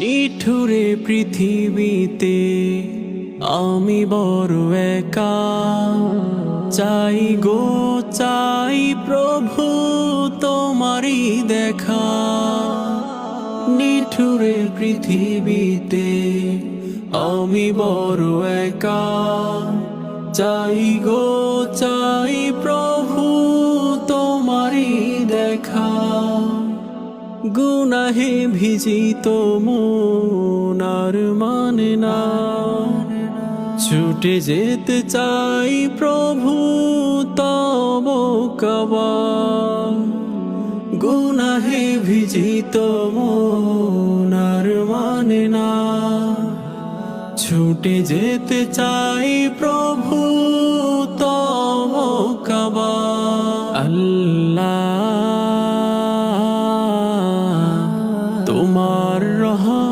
নিঠুরে পৃথিবীতে আমি বড় একা, চাই গো চাই প্রভু তোমারই দেখা। নিঠুরে পৃথিবীতে আমি বড় একা, চাই গো চাই প্রভু তোমারই দেখা। গুনাহে ভিজিত মন আর মানে না, ছুটে যেতে চাই প্রভু তব কাবা। গুনাহে ভিজিত মন আর মানে না, ছুটে যেতে চাই প্রভু তব কাবা। আল্লাহ